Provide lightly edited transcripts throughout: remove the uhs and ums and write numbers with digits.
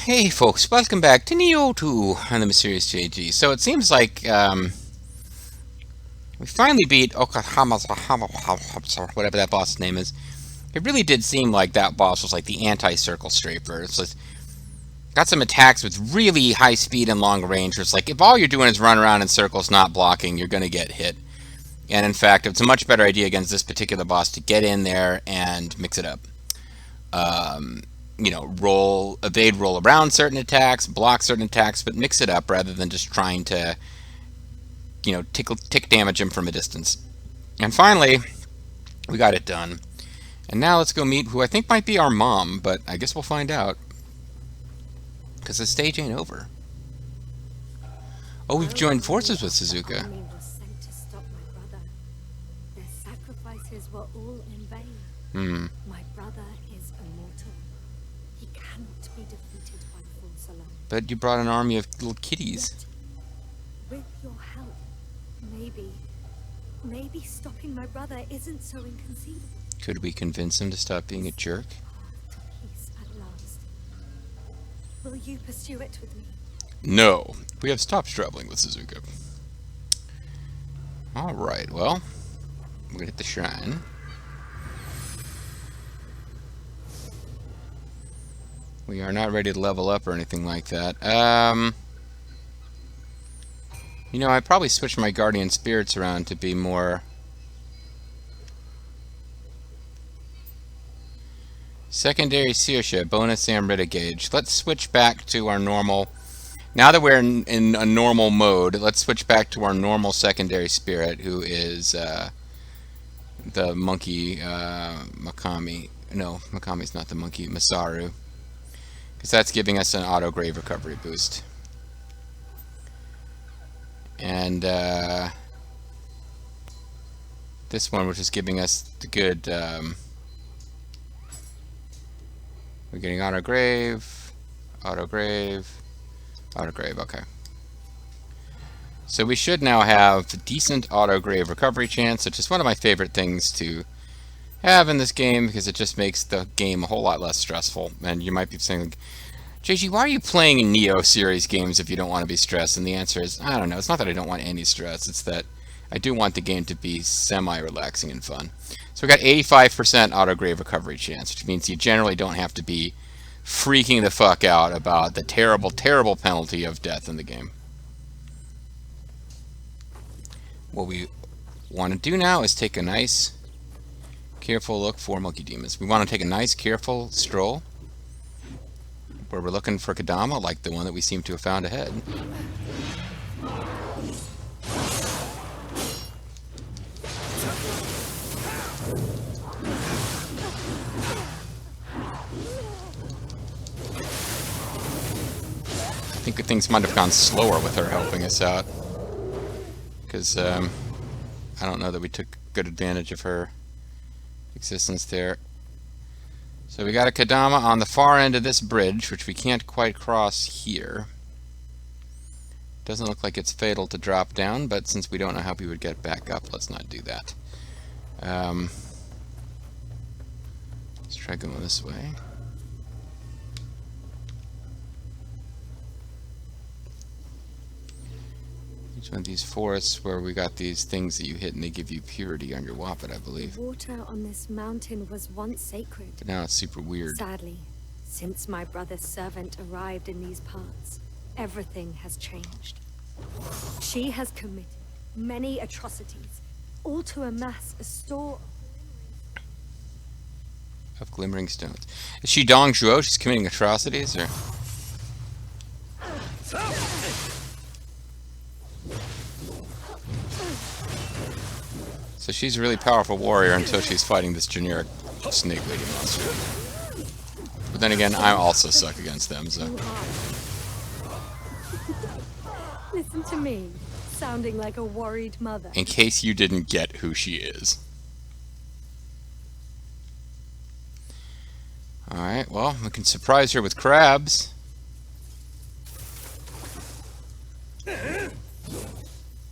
Hey folks, welcome back to Nioh 2 on the Mysterious JG. So it seems like we finally beat whatever that boss's name is. It really did seem like that boss was like the anti-circle strafer. It's like, got some attacks with really high speed and long range. It's like if all you're doing is run around in circles not blocking, you're going to get hit. And in fact, it's a much better idea against this particular boss to get in there and mix it up. You know, roll around certain attacks, block certain attacks, but mix it up rather than just trying to, you know, tick damage him from a distance. And finally, we got it done. And now let's go meet who I think might be our mom, but I guess we'll find out. Because the stage ain't over. Oh, we've joined forces with Suzuka. Army was sent to stop my brother. Their sacrifices were all in vain. My brother is immortal. He cannot be defeated by force alone. But you brought an army of little kitties. Yet, with your help, maybe stopping my brother isn't so inconceivable. Could we convince him to stop being a jerk? Path to peace at last. Will you pursue it with me? No. We have stopped traveling with Suzuka. Alright, well, we're gonna hit the shrine. We are not ready to level up or anything like that. You know, I probably switched my guardian spirits around to be more secondary Saoirse, bonus Amrita gauge. Let's switch back to our normal. Now that we're in a normal mode, let's switch back to our normal secondary spirit, who is the monkey Makami. No, Makami's not the monkey, Masaru. Because that's giving us an auto grave recovery boost. And this one, which is giving us the good... we're getting auto grave, okay. So we should now have decent auto grave recovery chance, which is one of my favorite things to have in this game because it just makes the game a whole lot less stressful. And you might be saying, JG, why are you playing Nioh series games if you don't want to be stressed? And the answer is, I don't know. It's not that I don't want any stress. It's that I do want the game to be semi-relaxing and fun. So we got 85% auto grave recovery chance, which means you generally don't have to be freaking the fuck out about the terrible, terrible penalty of death in the game. What we want to do now is take a nice, careful look for monkey demons. We want to take a nice, careful stroll where we're looking for Kadama, like the one that we seem to have found ahead. I think things might have gone slower with her helping us out. Because I don't know that we took good advantage of her existence there. So we got a Kadama on the far end of this bridge, which we can't quite cross here. Doesn't look like it's fatal to drop down, but since we don't know how we would get back up, let's not do that. Let's try going this way. Each one of these forests where we got these things that you hit and they give you purity on your Wappet, I believe. The water on this mountain was once sacred. But now it's super weird. Sadly, since my brother's servant arrived in these parts, everything has changed. She has committed many atrocities, all to amass a store Of glimmering stones. Is she Dong Zhuo? She's committing atrocities, or? So she's a really powerful warrior until she's fighting this generic snake lady monster. But then again, I also suck against them, so. Listen to me, sounding like a worried mother. In case you didn't get who she is. Alright, well, we can surprise her with crabs.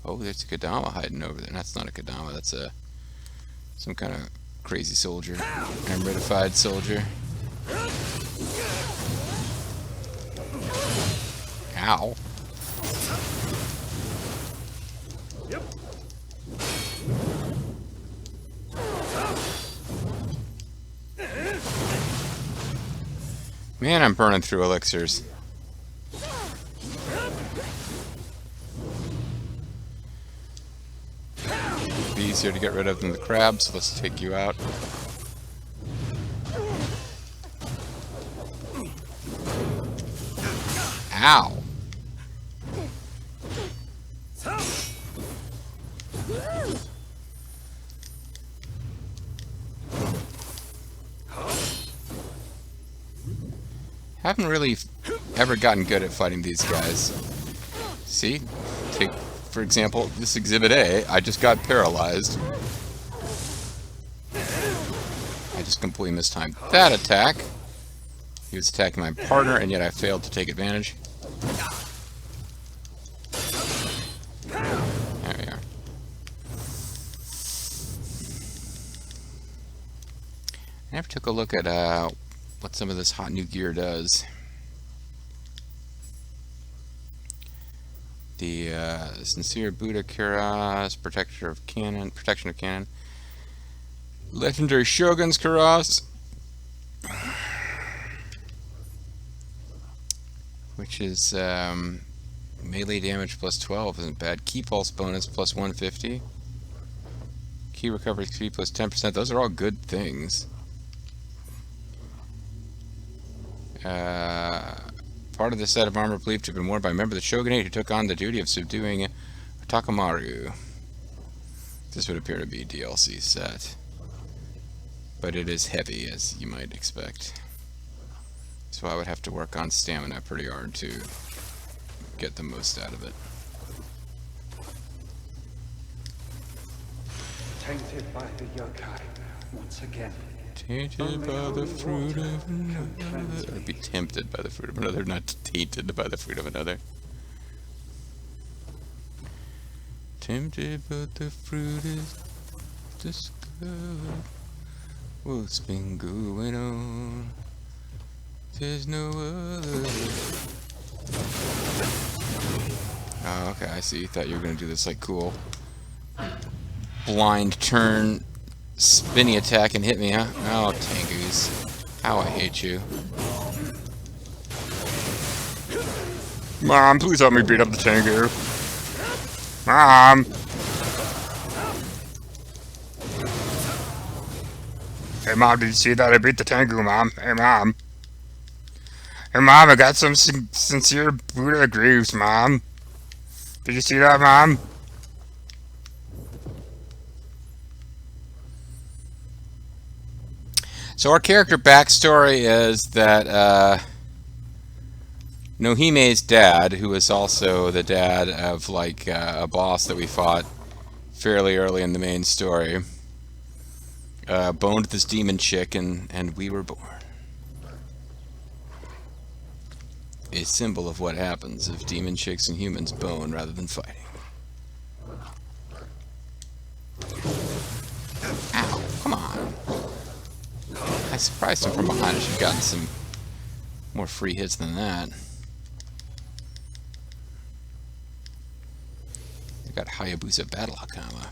Oh, there's a Kadama hiding over there. That's not a Kadama, that's some kind of crazy soldier. Amritified soldier. Ow. Man, I'm burning through elixirs. Be easier to get rid of than the crab, so let's take you out. Ow. Haven't really ever gotten good at fighting these guys. See? Take, for example, this Exhibit A. I just got paralyzed. I just completely mistimed that attack. He was attacking my partner, and yet I failed to take advantage. There we are. I never took a look at what some of this hot new gear does. The Sincere Buddha Cuirass, protection of cannon, legendary Shogun's Cuirass, which is melee damage plus 12, isn't bad. Key pulse bonus plus 150, key recovery speed plus 10%. Those are all good things. Part of the set of armor believed to have been worn by a member of the shogunate who took on the duty of subduing Takamaru. This would appear to be a DLC set, but it is heavy, as you might expect. So I would have to work on stamina pretty hard to get the most out of it. Tainted by the yokai once again. Tainted by the fruit of another. Or be tempted by the fruit of another, not tainted by the fruit of another. Tempted, but the fruit is discovered. What's been going on? There's no other. Oh, okay, I see. Thought you were gonna do this like cool blind turn spinny attack and hit me, huh? Oh, Tengus. How I hate you. Mom, please help me beat up the Tengu. Mom! Hey, Mom, did you see that? I beat the Tengu, Mom. Hey, Mom. Hey, Mom, I got some sincere Buddha greaves, Mom. Did you see that, Mom? So our character backstory is that Nohime's dad, who is also the dad of like a boss that we fought fairly early in the main story, boned this demon chick, and we were born. A symbol of what happens if demon chicks and humans bone rather than fighting. Ow, come on. I surprised him from behind. I should have gotten some more free hits than that. I got Hayabusa Battle Hakama.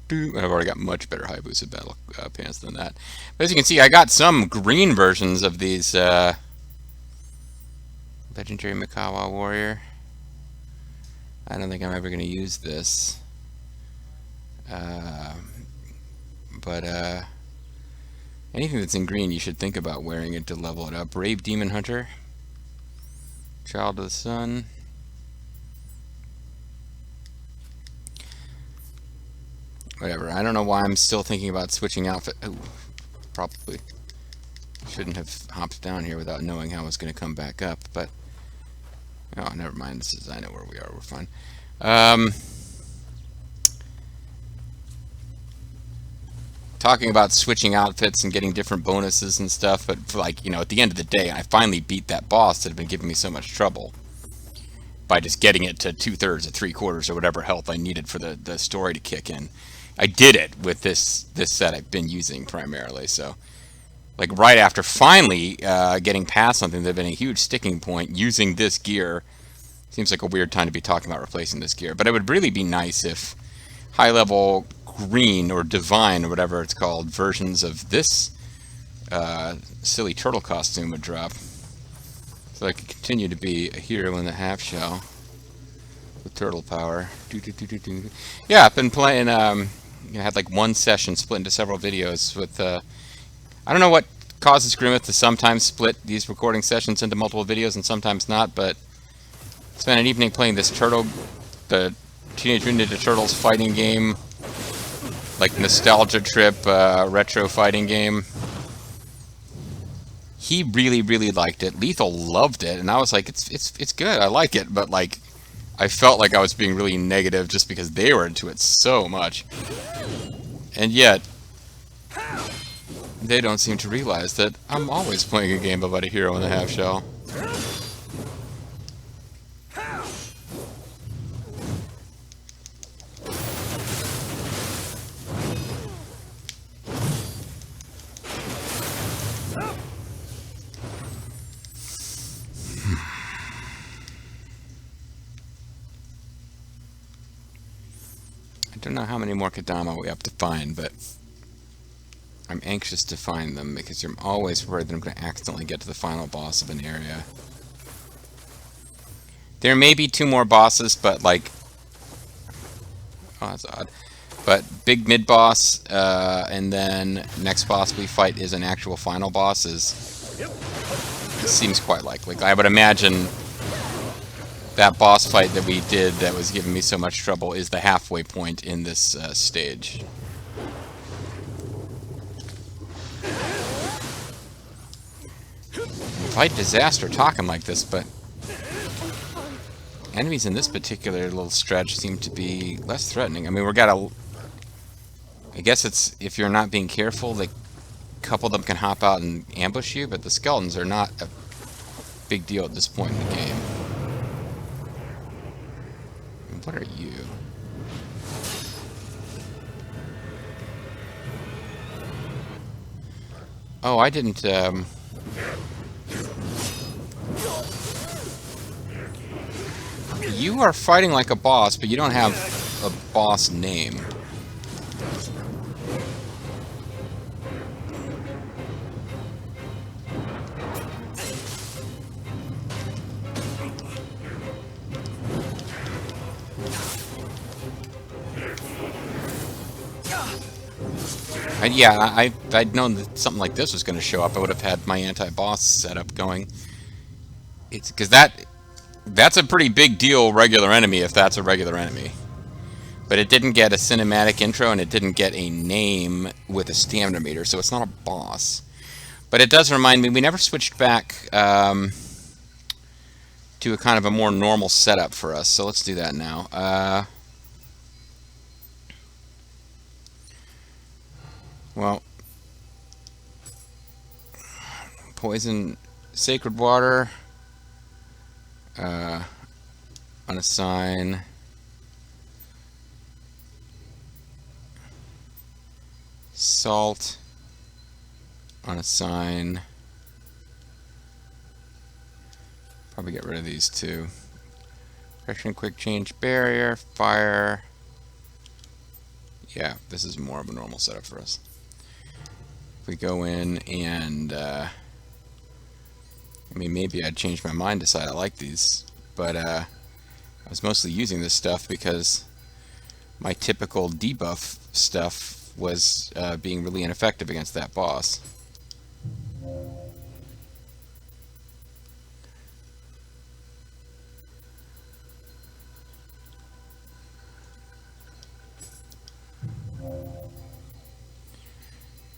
I've already got much better Hayabusa Battle pants than that. But as you can see, I got some green versions of these Legendary Mikawa Warrior. I don't think I'm ever going to use this. But anything that's in green, you should think about wearing it to level it up. Brave Demon Hunter. Child of the Sun. Whatever. I don't know why I'm still thinking about switching outfit. Oh, probably shouldn't have hopped down here without knowing how I was going to come back up, but oh, never mind. This is, I know where we are. We're fine. Talking about switching outfits and getting different bonuses and stuff, but for like, you know, at the end of the day, I finally beat that boss that had been giving me so much trouble by just getting it to 2/3 or 3/4 or whatever health I needed for the story to kick in. I did it with this set I've been using primarily. So like right after finally getting past something that had been a huge sticking point, using this gear seems like a weird time to be talking about replacing this gear. But it would really be nice if high level green or divine or whatever it's called versions of this silly turtle costume would drop, so I could continue to be a hero in the half shell with turtle power. Yeah, I've been playing. Had like one session split into several videos with. I don't know what causes Grimmeth to sometimes split these recording sessions into multiple videos and sometimes not, but spent an evening playing this the Teenage Mutant Ninja Turtles fighting game, like nostalgia trip retro fighting game. He really, really liked it. Lethal loved it, and I was like, it's good. I like it, but like, I felt like I was being really negative just because they were into it so much, and yet they don't seem to realize that I'm always playing a game about a hero in the half shell. I don't know how many more Kadama we have to find, but I'm anxious to find them because I'm always worried that I'm going to accidentally get to the final boss of an area. There may be 2 more bosses, but like... Oh, that's odd. But big mid-boss, and then next boss we fight is an actual final boss. Seems quite likely. I would imagine that boss fight that we did that was giving me so much trouble is the halfway point in this stage. Fight disaster talking like this, but enemies in this particular little stretch seem to be less threatening. I mean, I guess it's if you're not being careful, like a couple of them can hop out and ambush you, but the skeletons are not a big deal at this point in the game. What are you? Oh, I didn't, You are fighting like a boss, but you don't have a boss name. I'd known that something like this was going to show up. I would have had my anti-boss setup going. It's because that's a pretty big deal regular enemy if that's a regular enemy. But it didn't get a cinematic intro and it didn't get a name with a stamina meter, so it's not a boss. But it does remind me, we never switched back to a kind of a more normal setup for us, so let's do that now. Well, poison, sacred water, unassign, salt, unassign, probably get rid of these 2. Correction, quick change, barrier, fire. Yeah, this is more of a normal setup for us. If we go in and, I mean, maybe I'd change my mind, decide I like these, but I was mostly using this stuff because my typical debuff stuff was being really ineffective against that boss.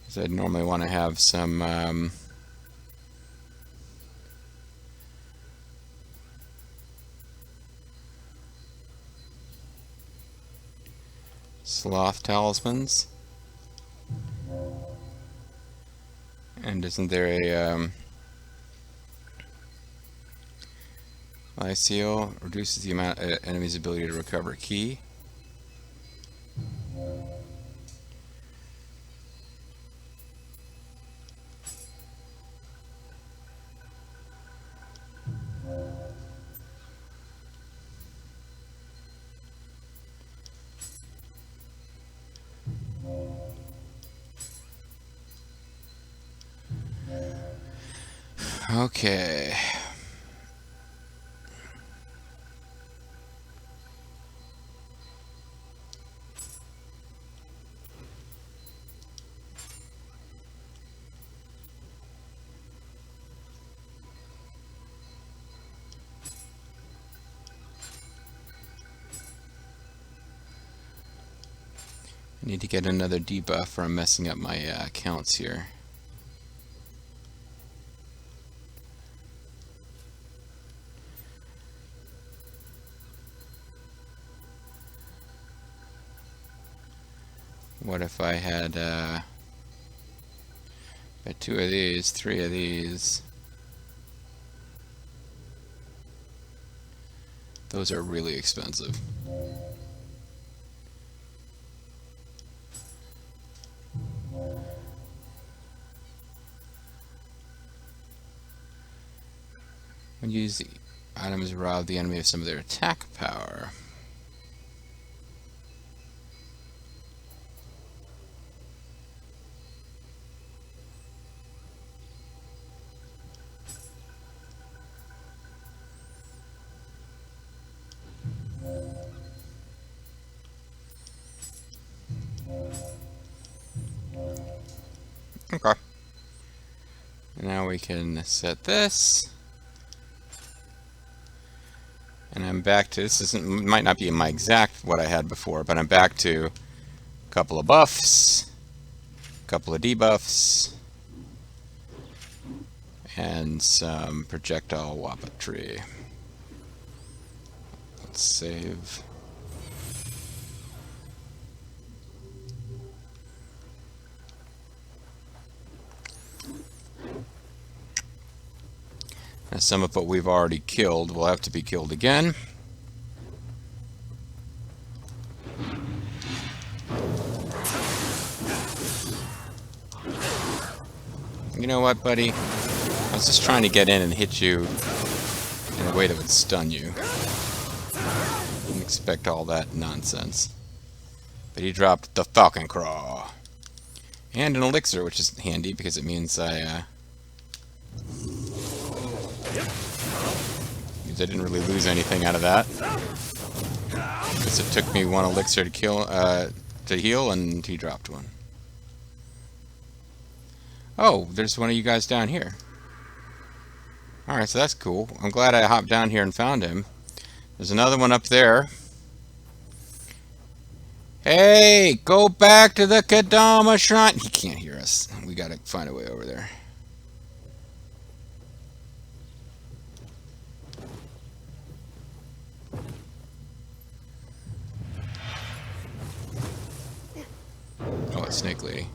So I'd normally want to have some sloth talismans. And isn't there a Lyseal reduces the amount of enemy's ability to recover key. Okay. I need to get another debuff or I'm messing up my counts here. What if I had 2 of these, 3 of these? Those are really expensive. When you use the items, rob the enemy of some of their attack power. Okay. Now we can set this. And I'm back to, might not be my exact what I had before, but I'm back to a couple of buffs, a couple of debuffs, and some projectile weaponry. Let's save. Now some of what we've already killed will have to be killed again. You know what, buddy? I was just trying to get in and hit you in a way that would stun you. Didn't expect all that nonsense. But he dropped the Falcon Craw. And an elixir, which is handy because it means I didn't really lose anything out of that. Because it took me 1 elixir to heal, and he dropped 1. Oh, there's one of you guys down here. Alright, so that's cool. I'm glad I hopped down here and found him. There's another one up there. Hey, go back to the Kadama Shrine. He can't hear us. We gotta find a way over there. Oh, it's Snake Lady.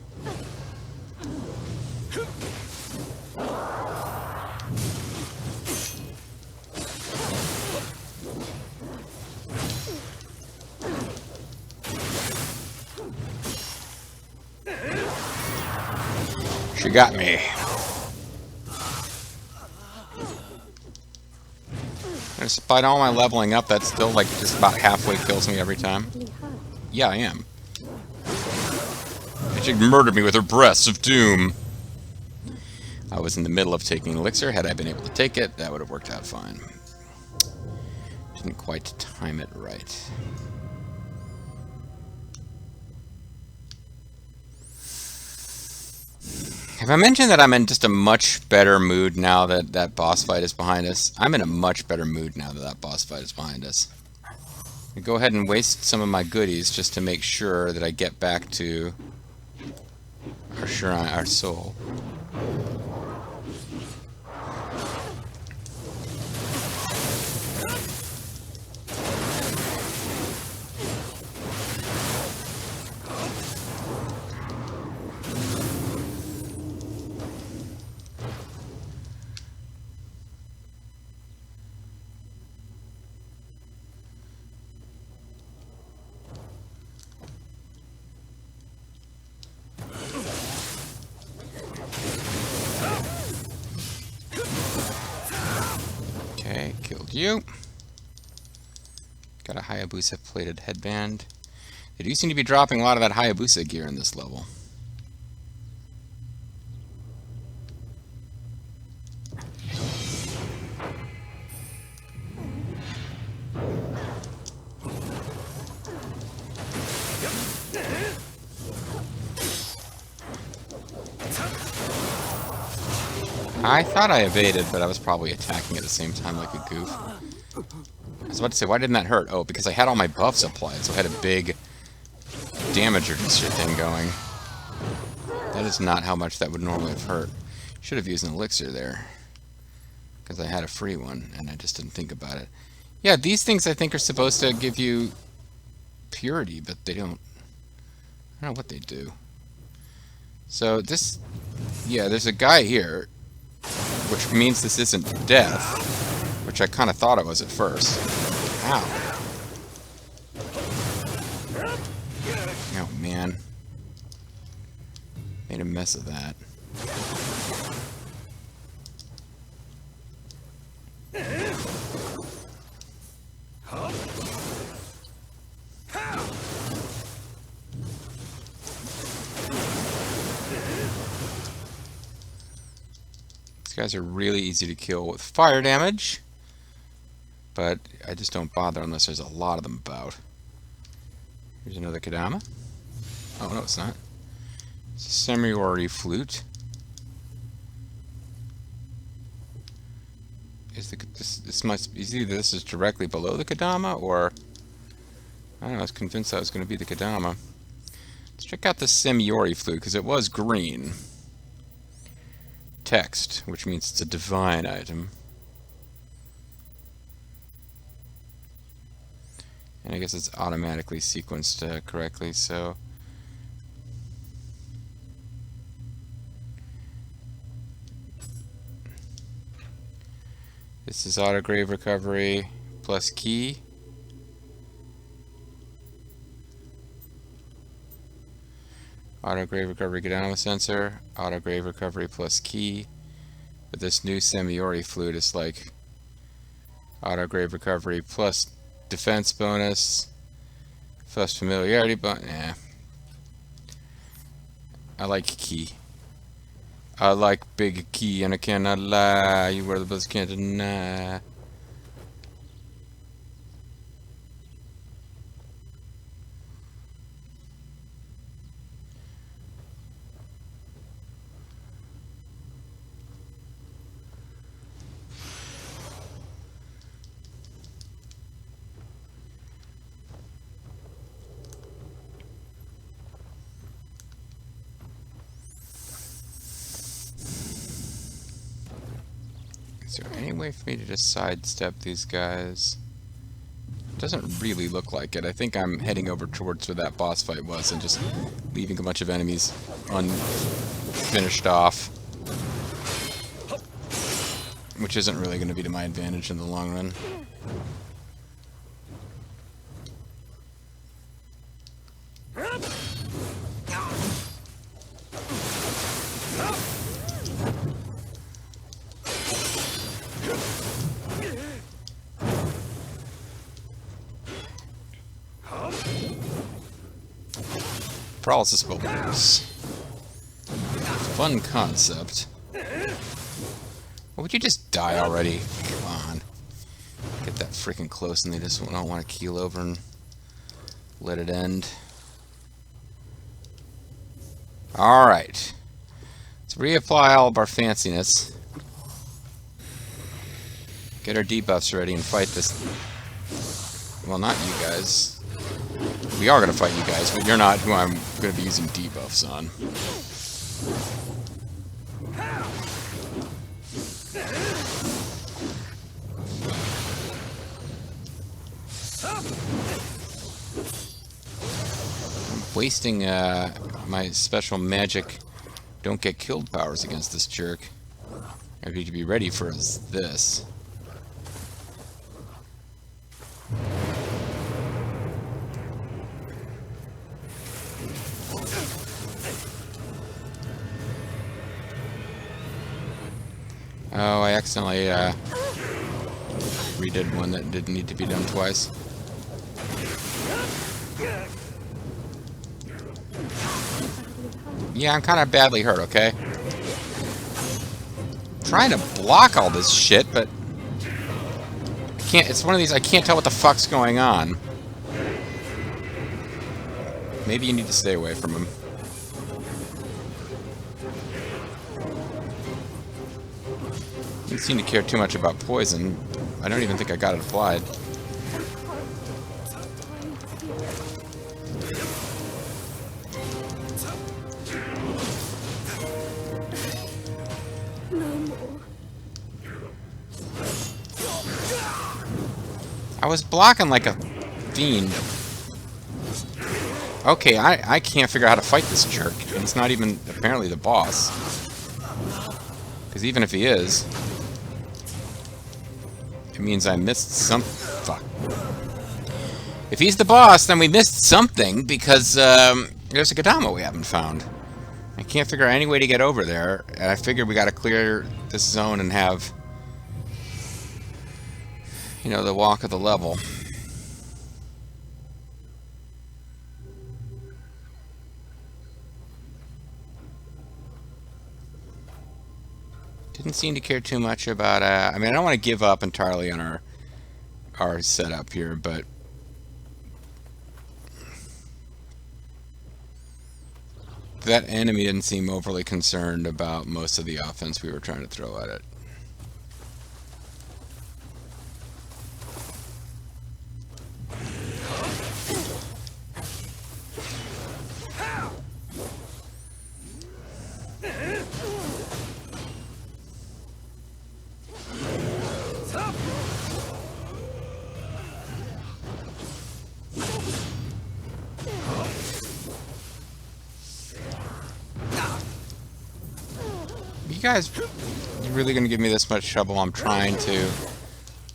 She got me. Despite all my leveling up, that still like just about halfway kills me every time. Yeah, I am. She murdered me with her breaths of doom. I was in the middle of taking elixir. Had I been able to take it, that would have worked out fine. Didn't quite time it right. Have I mentioned that I'm in just a much better mood now that that boss fight is behind us? I'm in a much better mood now that that boss fight is behind us. I go ahead and waste some of my goodies just to make sure that I get back to our shrine, our soul. Okay, killed you. Got a Hayabusa plated headband. They do seem to be dropping a lot of that Hayabusa gear in this level. I thought I evaded, but I was probably attacking at the same time like a goof. I was about to say, why didn't that hurt? Oh, because I had all my buffs applied, so I had a big damager shit thing going. That is not how much that would normally have hurt. Should have used an elixir there. Because I had a free one, and I just didn't think about it. Yeah, these things I think are supposed to give you purity, but they don't. I don't know what they do. So this... Yeah, there's a guy here, which means this isn't death, which I kind of thought it was at first. Ow. Oh, man. Made a mess of that. These guys are really easy to kill with fire damage, but I just don't bother unless there's a lot of them about. Here's another Kadama. Oh, no, it's not. It's a Semi-Ori flute. This must be either this is directly below the Kadama, or I don't know. I was convinced that was going to be the Kadama. Let's check out the Semi-Ori flute because it was green. Text, which means it's a divine item. And I guess it's automatically sequenced correctly, so... This is autograve recovery plus key. Autograve recovery Kadama sensor. Autograve recovery plus key. But this new Semi-Ori flute is like autograve recovery plus defense bonus. Plus familiarity bonus. Nah. I like key. I like big key and I cannot lie. You were the best, can't deny. Is there any way for me to just sidestep these guys? It doesn't really look like it. I think I'm heading over towards where that boss fight was and just leaving a bunch of enemies unfinished off. Which isn't really going to be to my advantage in the long run. Paralysis bubbles. Fun concept. Well, would you just die already? Come on. Get that freaking close and they just don't want to keel over and let it end. Alright. Let's reapply all of our fanciness. Get our debuffs ready and fight this. Well, not you guys. We are going to fight you guys, but you're not who I'm going to be using debuffs on. I'm wasting my special magic don't get killed powers against this jerk. I need to be ready for this. Oh, I accidentally redid one that didn't need to be done twice. Yeah, I'm kind of badly hurt, okay? I'm trying to block all this shit, but I can't. It's one of these I can't tell what the fuck's going on. Maybe you need to stay away from him. Didn't seem to care too much about poison. I don't even think I got it applied. No more. I was blocking like a fiend. Okay, I can't figure out how to fight this jerk. And he's not even apparently the boss. Because even if he is, it means I missed some... Fuck. If he's the boss, then we missed something, because there's a Kodama we haven't found. I can't figure out any way to get over there, and I figured we gotta clear this zone and have, you know, the walk of the level. Didn't seem to care too much about, I mean, I don't want to give up entirely on our setup here, but that enemy didn't seem overly concerned about most of the offense we were trying to throw at it. You guys really gonna give me this much trouble? I'm trying to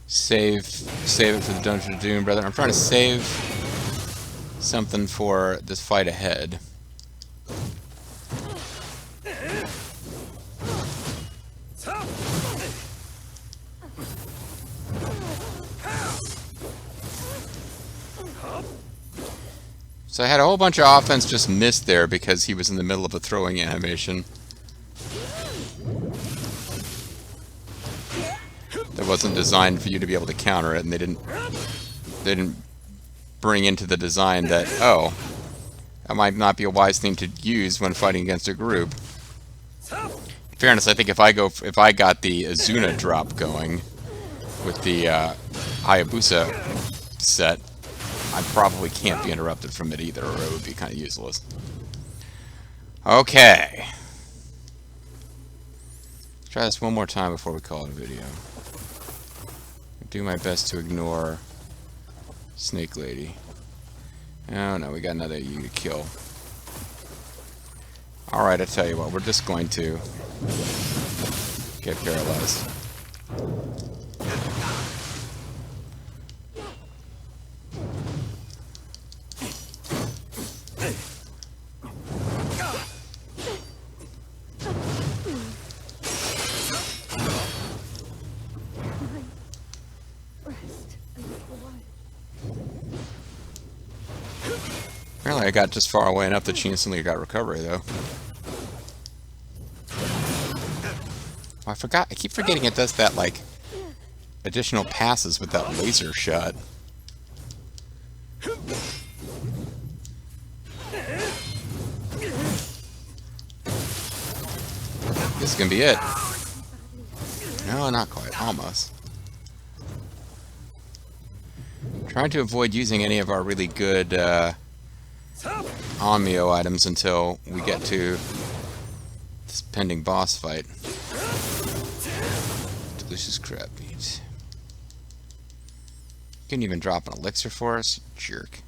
save it for the Dungeon of Doom, brother. I'm trying to save something for this fight ahead. So I had a whole bunch of offense just missed there because he was in the middle of a throwing animation. That wasn't designed for you to be able to counter it, and they didn't bring into the design that, oh, that might not be a wise thing to use when fighting against a group. In fairness, I think if I got the Azuna drop going with the Hayabusa set, I probably can't be interrupted from it either, or it would be kind of useless. Okay. Let's try this one more time before we call it a video. Do my best to ignore Snake Lady. Oh no, we got another you to kill. Alright, I tell you what, we're just going to get paralyzed. Apparently I got just far away enough that she instantly got recovery, though. Oh, I forgot. I keep forgetting it does that, like, additional passes with that laser shot. This is gonna be it. No, not quite. Almost. Trying to avoid using any of our really good Nioh items until we get to this pending boss fight. Delicious crab meat. You couldn't even drop an elixir for us, jerk.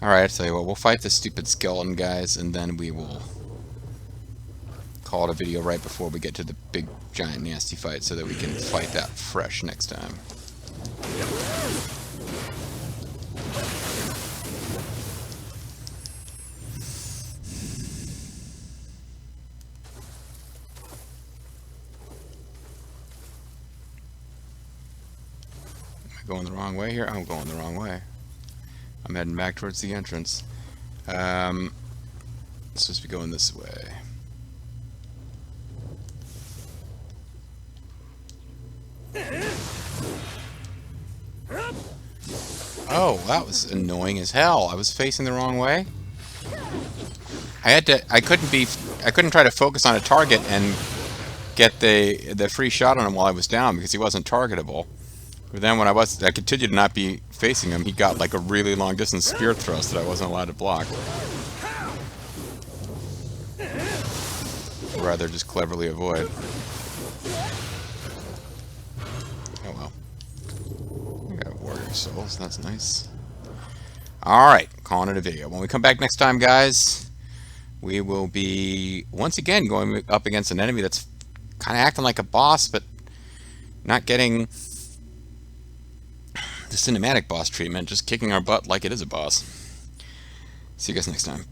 Alright, I'll tell you what, we'll fight the stupid skeleton guys, and then we will call it a video right before we get to the big, giant, nasty fight so that we can fight that fresh next time. Am I going the wrong way here? I'm going the wrong way. I'm heading back towards the entrance. It's supposed to be going this way. Oh, that was annoying as hell. I was facing the wrong way. I couldn't try to focus on a target and get the free shot on him while I was down because he wasn't targetable. But then when I continued to not be facing him, he got like a really long distance spear thrust that I wasn't allowed to block. Or rather, just cleverly avoid. Oh well. I got warrior souls, that's nice. Alright, calling it a video. When we come back next time, guys, we will be once again going up against an enemy that's kind of acting like a boss, but not getting the cinematic boss treatment, just kicking our butt like it is a boss. See you guys next time.